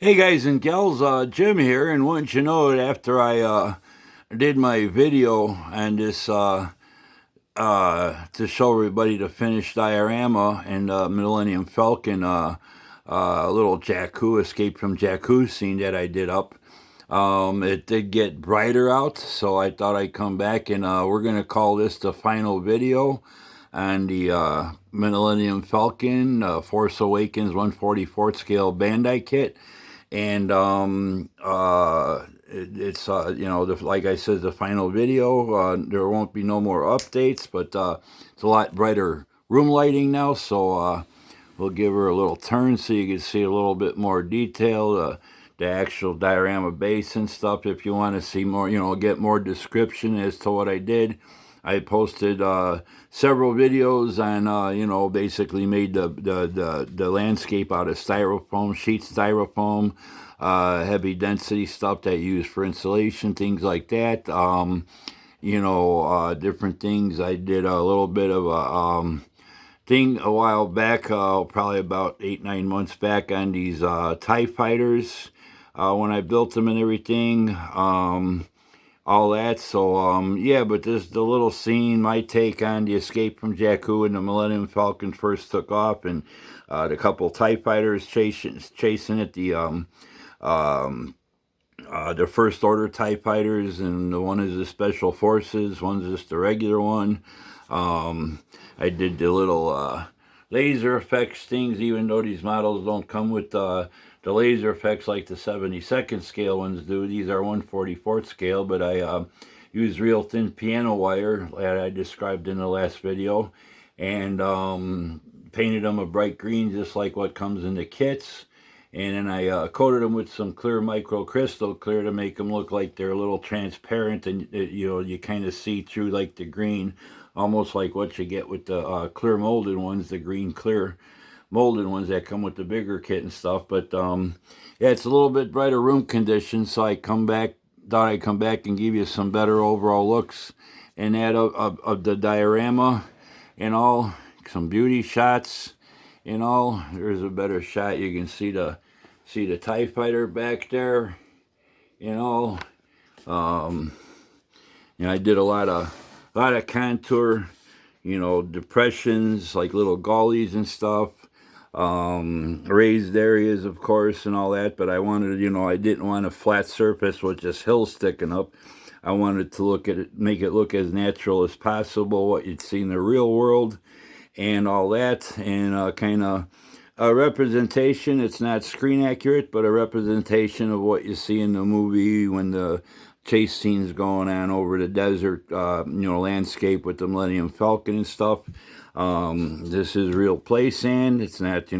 Hey guys and gals, Jim here, and wouldn't you know it, after I did my video on this to show everybody the finished diorama and Millennium Falcon, little Jakku, Escape from Jakku scene that I did up. It did get brighter out, so I thought I'd come back and we're going to call this the final video on the Millennium Falcon Force Awakens 144th scale Bandai kit. And it's like I said, the final video. There won't be no more updates, but it's a lot brighter room lighting now, so we'll give her a little turn so you can see a little bit more detail, the actual diorama base and stuff. If you want to see more, get more description as to what I did. I posted several videos on, basically made the landscape out of styrofoam, sheet styrofoam, heavy density stuff that you use for insulation, things like that. Different things. I did a little bit of a thing a while back, probably about 8-9 months back, on these TIE fighters when I built them and everything. All that. So, yeah, but this the little scene, my take on the escape from Jakku and the Millennium Falcon first took off, and the couple TIE fighters chasing it, the First Order TIE fighters, and the one is the Special Forces, one's just the regular one. I did the little laser effects things, even though these models don't come with the laser effects like the 72nd scale ones do. These are 144th scale, but I use real thin piano wire that I described in the last video, and painted them a bright green just like what comes in the kits. And then I coated them with some clear microcrystal clear to make them look like they're a little transparent, and you kind of see through like the green, almost like what you get with the clear molded ones, the green clear molded ones that come with the bigger kit and stuff. But yeah, it's a little bit brighter room conditions, so thought I'd come back and give you some better overall looks and that of the diorama and all, some beauty shots and all. There's a better shot. You can see the TIE fighter back there, I did a lot of contour, depressions, like little gullies and stuff, raised areas, of course, and all that. But I wanted, I didn't want a flat surface with just hills sticking up. I wanted to make it look as natural as possible, what you'd see in the real world and all that, and kind of a representation. It's not screen accurate, but a representation of what you see in the movie when the chase scenes going on over the desert, landscape with the Millennium Falcon and stuff. This is real play sand. It's not,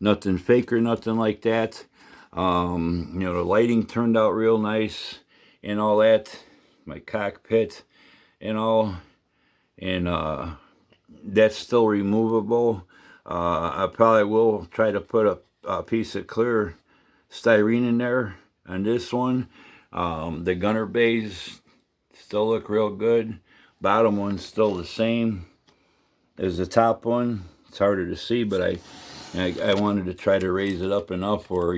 nothing fake or nothing like that. The lighting turned out real nice and all that. My cockpit and all, and that's still removable. I probably will try to put a piece of clear styrene in there on this one. The gunner bays still look real good. Bottom one's still the same as the top one. It's harder to see, but I wanted to try to raise it up enough where,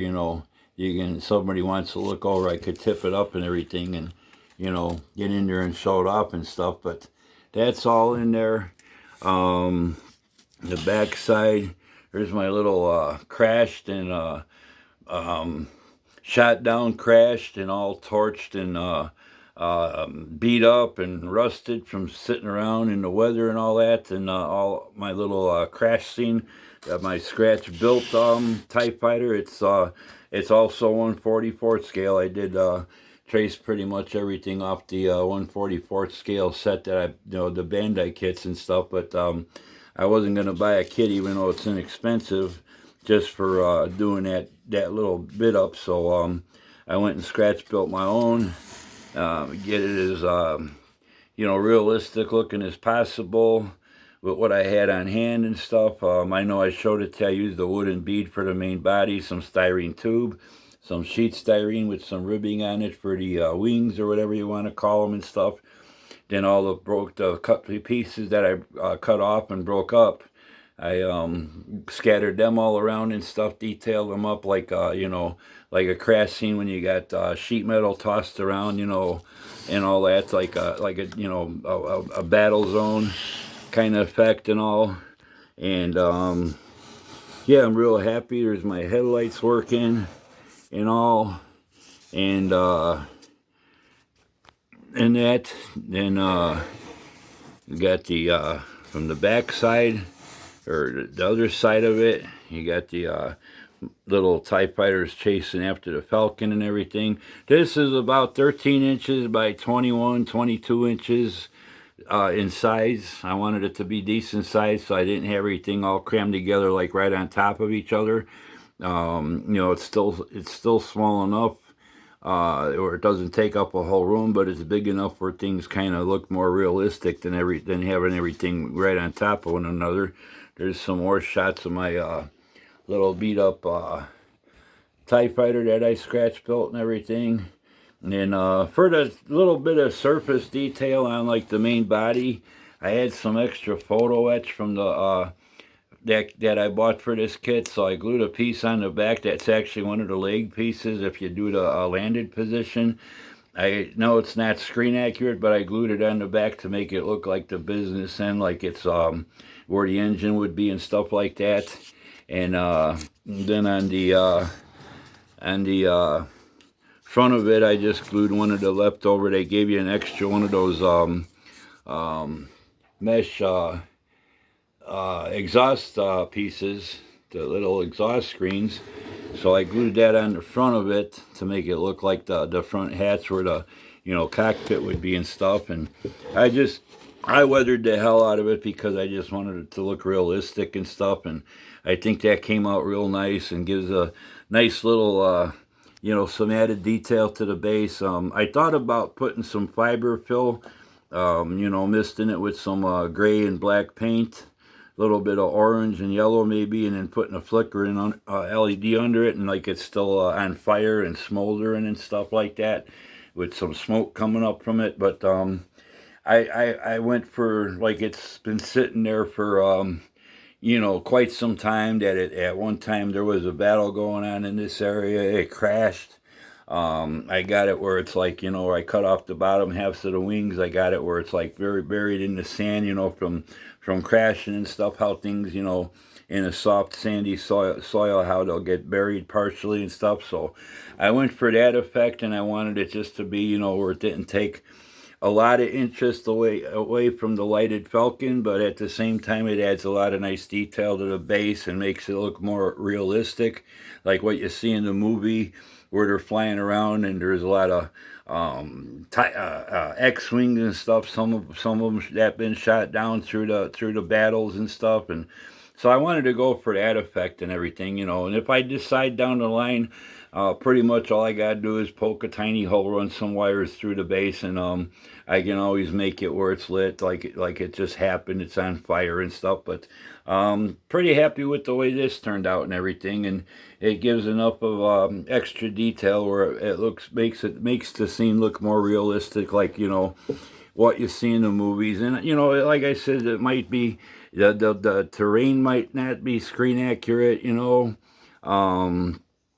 somebody wants to look over, I could tip it up and everything and, get in there and show it off and stuff. But that's all in there. The back side, there's my little crashed and shot down, crashed, and all torched and beat up and rusted from sitting around in the weather and all that. And all my little crash scene, my scratch built TIE fighter. It's also 144th scale. I did trace pretty much everything off the 144th scale set that the Bandai kits and stuff. But I wasn't going to buy a kit, even though it's inexpensive, just for doing that little bit up. So I went and scratch built my own, get it as realistic looking as possible with what I had on hand and stuff. I know I showed it to you. I used the wooden bead for the main body, some styrene tube, some sheet styrene with some ribbing on it for the wings or whatever you want to call them and stuff. Then all the cut pieces that I cut off and broke up, I scattered them all around and stuff, detailed them up like like a crash scene when you got sheet metal tossed around, and all that, like a a battle zone kind of effect and all. And yeah, I'm real happy. There's my headlights working and all, and that. Then you got the from the back side or the other side of it, you got the little TIE fighters chasing after the Falcon and everything. This is about 13 inches by 21, 22 inches in size. I wanted it to be decent size, so I didn't have everything all crammed together like right on top of each other. It's still small enough, or it doesn't take up a whole room, but it's big enough where things kind of look more realistic than having everything right on top of one another. There's some more shots of my little beat up TIE fighter that I scratch built and everything. And then for the little bit of surface detail on like the main body, I had some extra photo etch from the that I bought for this kit. So I glued a piece on the back that's actually one of the leg pieces if you do the landed position. I know it's not screen accurate, but I glued it on the back to make it look like the business end, like it's where the engine would be and stuff like that. And then on the front of it, I just glued one of the leftover. They gave you an extra one of those mesh exhaust pieces, the little exhaust screens. So I glued that on the front of it to make it look like the front hatch where the cockpit would be and stuff. And I weathered the hell out of it because I just wanted it to look realistic and stuff. And I think that came out real nice and gives a nice little some added detail to the base. I thought about putting some fiber fill, misting it with some gray and black paint, a little bit of orange and yellow maybe, and then putting a flickering on LED under it, and like it's still on fire and smoldering and stuff like that, with some smoke coming up from it. But I went for, like, it's been sitting there for quite some time. That at one time there was a battle going on in this area. It crashed. I got it where it's like, where I cut off the bottom halves of the wings. I got it where it's like very buried in the sand, from crashing and stuff, how things, in a soft sandy soil, how they'll get buried partially and stuff. So I went for that effect, and I wanted it just to be, where it didn't take a lot of interest away from the lighted Falcon, but at the same time it adds a lot of nice detail to the base and makes it look more realistic, like what you see in the movie where they're flying around and there's a lot of X-wings and stuff. Some of them that been shot down through the battles and stuff. And so I wanted to go for that effect and everything, And if I decide down the line, pretty much all I gotta do is poke a tiny hole, run some wires through the base, and I can always make it where it's lit, like it just happened. It's on fire and stuff. But pretty happy with the way this turned out and everything, and it gives enough of extra detail where it makes the scene look more realistic, like what you see in the movies. And like I said, it might be the terrain might not be screen accurate,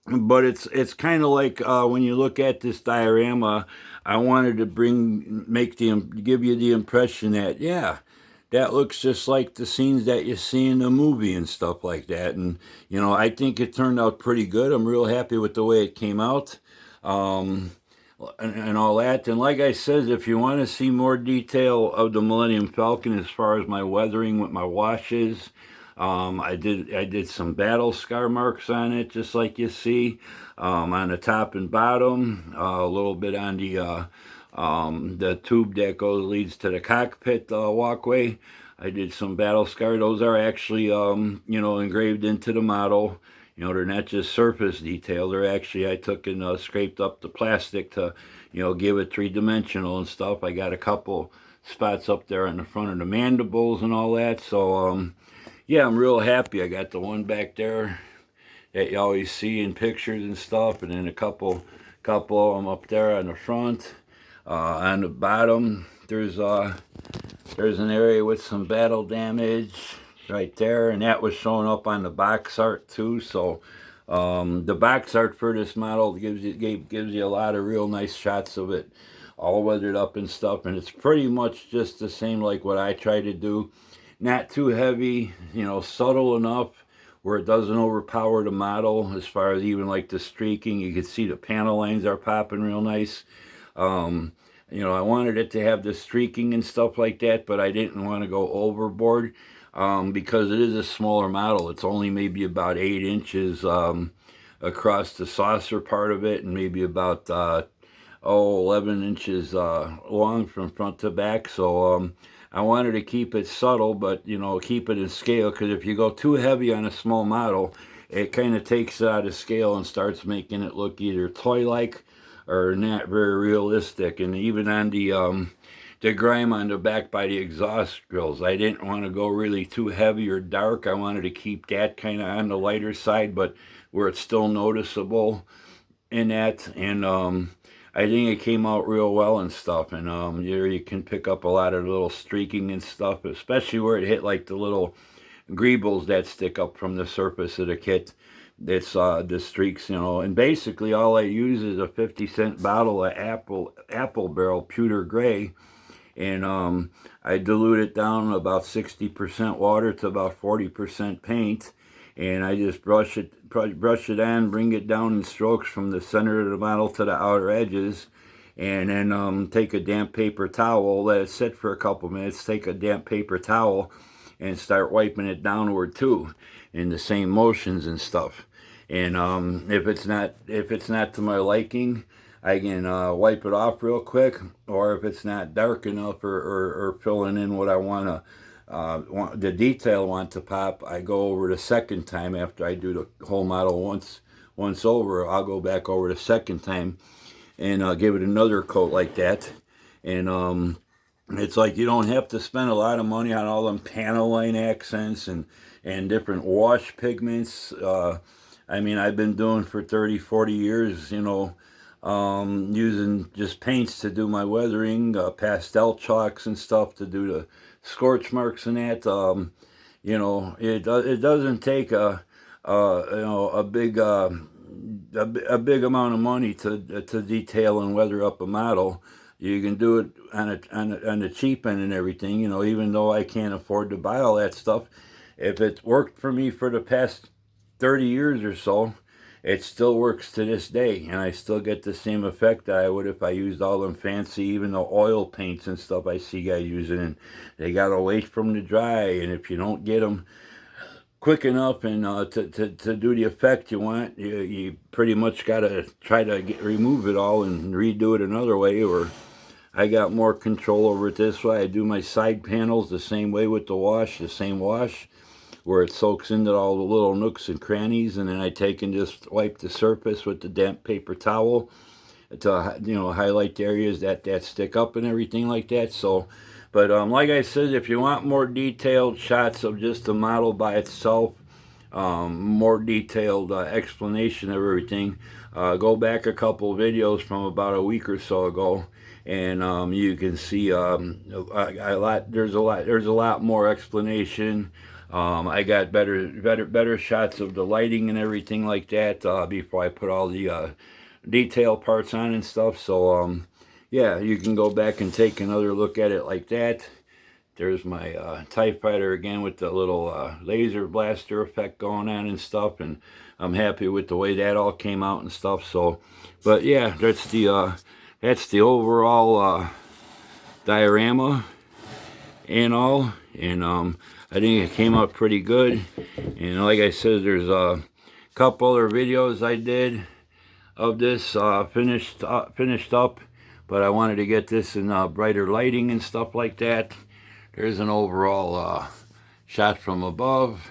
but it's kind of like when you look at this diorama, I wanted to give you the impression that, yeah, that looks just like the scenes that you see in the movie and stuff like that. And I think it turned out pretty good. I'm real happy with the way it came out, and all that. And like I said, if you want to see more detail of the Millennium Falcon as far as my weathering with my washes, I did some battle scar marks on it, just like you see, on the top and bottom, a little bit on the tube that leads to the cockpit walkway. I did some battle scar. Those are actually engraved into the model. They're not just surface detail. They're actually, I took and scraped up the plastic to give it three-dimensional and stuff. I got a couple spots up there on the front of the mandibles and all that. So yeah, I'm real happy. I got the one back there that you always see in pictures and stuff, and then a couple of them up there on the front. On the bottom, there's an area with some battle damage. right there, and that was showing up on the box art too. So the box art for this model gives you a lot of real nice shots of it all weathered up and stuff, and it's pretty much just the same like what I try to do. Not too heavy, you know, subtle enough where it doesn't overpower the model. As far as even like the streaking, you can see the panel lines are popping real nice. You know, I wanted it to have the streaking and stuff like that, but I didn't want to go overboard because it is a smaller model. It's only maybe about 8 inches across the saucer part of it, and maybe about 11 inches long from front to back. So I wanted to keep it subtle, but, you know, keep it in scale, because if you go too heavy on a small model, it kind of takes it out of scale and starts making it look either toy-like or not very realistic. And even on the grime on the back by the exhaust grills, I didn't want to go really too heavy or dark. I wanted to keep that kind of on the lighter side, but where it's still noticeable in that. And I think it came out real well and stuff. And you can pick up a lot of little streaking and stuff, especially where it hit like the little greebles that stick up from the surface of the kit. It's the streaks, you know. And basically all I use is a 50-cent bottle of apple barrel pewter gray, and I dilute it down about 60% water to about 40% paint, and I just brush it on, bring it down in strokes from the center of the model to the outer edges, and then take a damp paper towel, let it sit for a couple minutes, take a damp paper towel and start wiping it downward too in the same motions and stuff. And if it's not to my liking, I can wipe it off real quick, or if it's not dark enough or filling in what I want the detail I want to pop, I go over the second time. After I do the whole model once over, I'll go back over the second time and give it another coat like that. And it's like you don't have to spend a lot of money on all them panel line accents and different wash pigments. I mean, I've been doing for 30, 40 years, you know, using just paints to do my weathering, pastel chalks and stuff to do the scorch marks and that. You know, it doesn't take a big amount of money to detail and weather up a model. You can do it on the cheap end and everything, you know, even though I can't afford to buy all that stuff. If it worked for me for the past 30 years or so, it still works to this day, and I still get the same effect that I would if I used all them fancy, even the oil paints and stuff I see guys using, and they gotta wait for them to dry, and if you don't get them quick enough and to do the effect you want, you pretty much gotta try to remove it all and redo it another way. Or I got more control over it this way. I do my side panels the same way with the wash, the same wash, where it soaks into all the little nooks and crannies, and then I take and just wipe the surface with the damp paper towel to, you know, highlight the areas that stick up and everything like that. So, but like I said, if you want more detailed shots of just the model by itself, more detailed explanation of everything, go back a couple videos from about a week or so ago, and you can see there's a lot more explanation. I got better shots of the lighting and everything like that before I put all the detail parts on and stuff. So yeah, you can go back and take another look at it like that. There's my TIE Fighter again with the little laser blaster effect going on and stuff, and I'm happy with the way that all came out and stuff. So, but yeah, that's the overall diorama and all, and I think it came out pretty good. And like I said, there's a couple other videos I did of this finished up, but I wanted to get this in brighter lighting and stuff like that. There's an overall shot from above.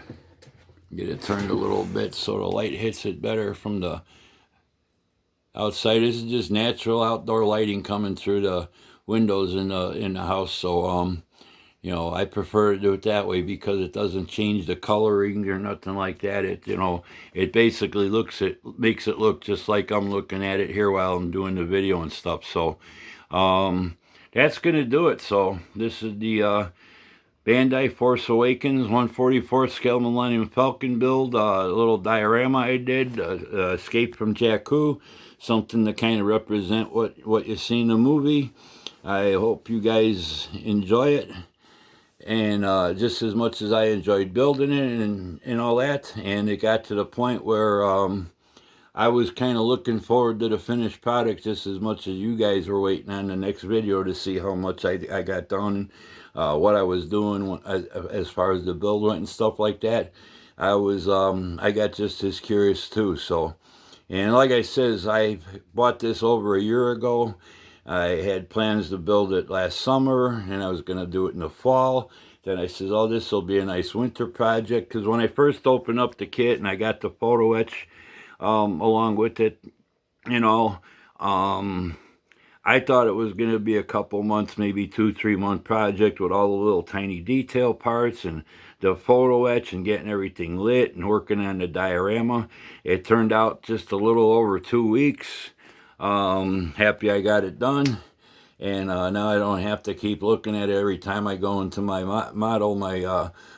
Get it turned a little bit so the light hits it better from the outside. This is just natural outdoor lighting coming through the windows in the house. So you know, I prefer to do it that way because it doesn't change the coloring or nothing like that. It, you know, it basically makes it look just like I'm looking at it here while I'm doing the video and stuff. So that's gonna do it. So this is the Bandai Force Awakens 1/44 scale Millennium Falcon build. A little diorama I did. Escape from Jakku. Something to kind of represent what you see in the movie. I hope you guys enjoy it. And just as much as I enjoyed building it and all that. And it got to the point where I was kind of looking forward to the finished product just as much as you guys were waiting on the next video to see how much I got done, what I was doing as far as the build went and stuff like that. I got just as curious too. So, and like I says, I bought this over a year ago. I had plans to build it last summer, and I was going to do it in the fall. Then I said, oh, this will be a nice winter project, because when I first opened up the kit and I got the photo etch along with it, you know, I thought it was going to be a couple months, maybe 2-3 month project with all the little tiny detail parts and the photo etch and getting everything lit and working on the diorama. It turned out just a little over 2 weeks. Happy I got it done. And now I don't have to keep looking at it every time I go into my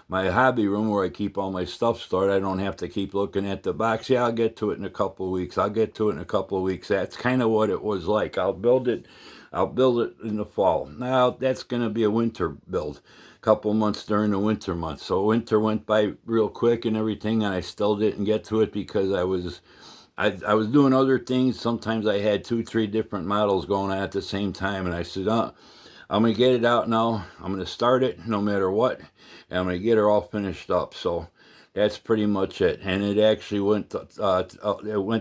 my hobby room where I keep all my stuff stored. I don't have to keep looking at the box. Yeah, I'll get to it in a couple of weeks. I'll get to it in a couple of weeks. That's kind of what it was like. I'll build it in the fall. Now that's going to be a winter build. A couple months during the winter months. So winter went by real quick and everything, and I still didn't get to it because I was doing other things. Sometimes I had 2-3 different models going on at the same time, and I said, I'm going to get it out now. I'm going to start it no matter what, and I'm going to get her all finished up. So that's pretty much it. And it actually went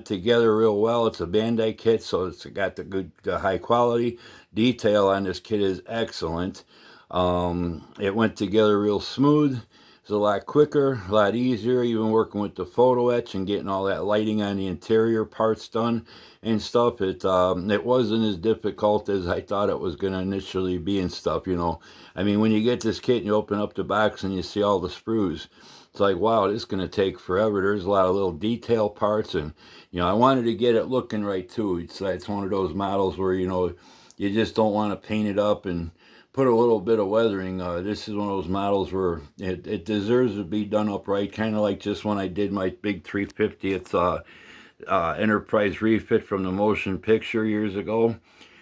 together real well. It's a Bandai kit, so it's got the high quality. Detail on this kit is excellent. It went together real smooth. It's a lot quicker, a lot easier, even working with the photo etch and getting all that lighting on the interior parts done and stuff. It wasn't as difficult as I thought it was going to initially be and stuff, you know. I mean, when you get this kit and you open up the box and you see all the sprues, it's like, wow, this is going to take forever. There's a lot of little detail parts, and, you know, I wanted to get it looking right, too. It's one of those models where, you know, you just don't want to paint it up and put a little bit of weathering. This is one of those models where it deserves to be done up right, kind of like just when I did my big 350th Enterprise refit from the motion picture years ago.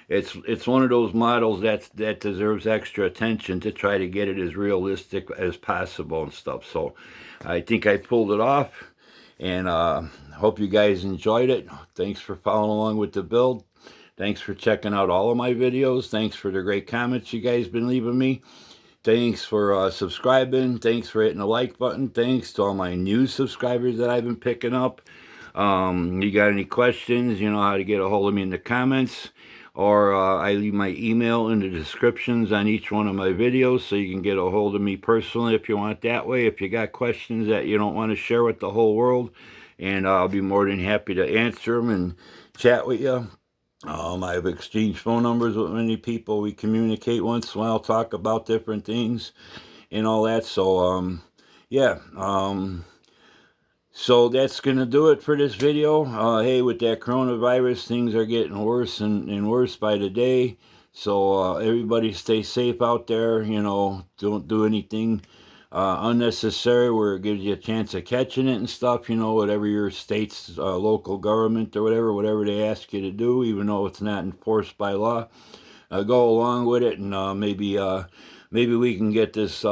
It's one of those models that deserves extra attention to try to get it as realistic as possible and stuff. So I think I pulled it off, and hope you guys enjoyed it. Thanks for following along with the build. Thanks for checking out all of my videos. Thanks for the great comments you guys been leaving me. Thanks for subscribing. Thanks for hitting the like button. Thanks to all my new subscribers that I've been picking up. You got any questions, you know how to get a hold of me in the comments. Or I leave my email in the descriptions on each one of my videos, so you can get a hold of me personally if you want that way. If you got questions that you don't want to share with the whole world, and I'll be more than happy to answer them and chat with you. I've exchanged phone numbers with many people. We communicate once in a while, talk about different things and all that. So, yeah. So that's going to do it for this video. Hey, with that coronavirus, things are getting worse and worse by the day. So everybody stay safe out there. You know, don't do anything unnecessary where it gives you a chance of catching it and stuff. You know, whatever your state's local government or whatever they ask you to do, even though it's not enforced by law, go along with it, and maybe we can get this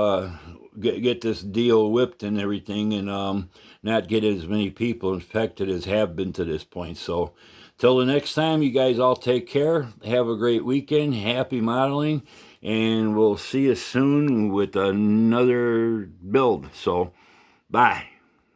get this deal whipped and everything, and not get as many people infected as have been to this point. So till the next time, you guys all take care. Have a great weekend. Happy modeling. And we'll see you soon with another build. So, bye.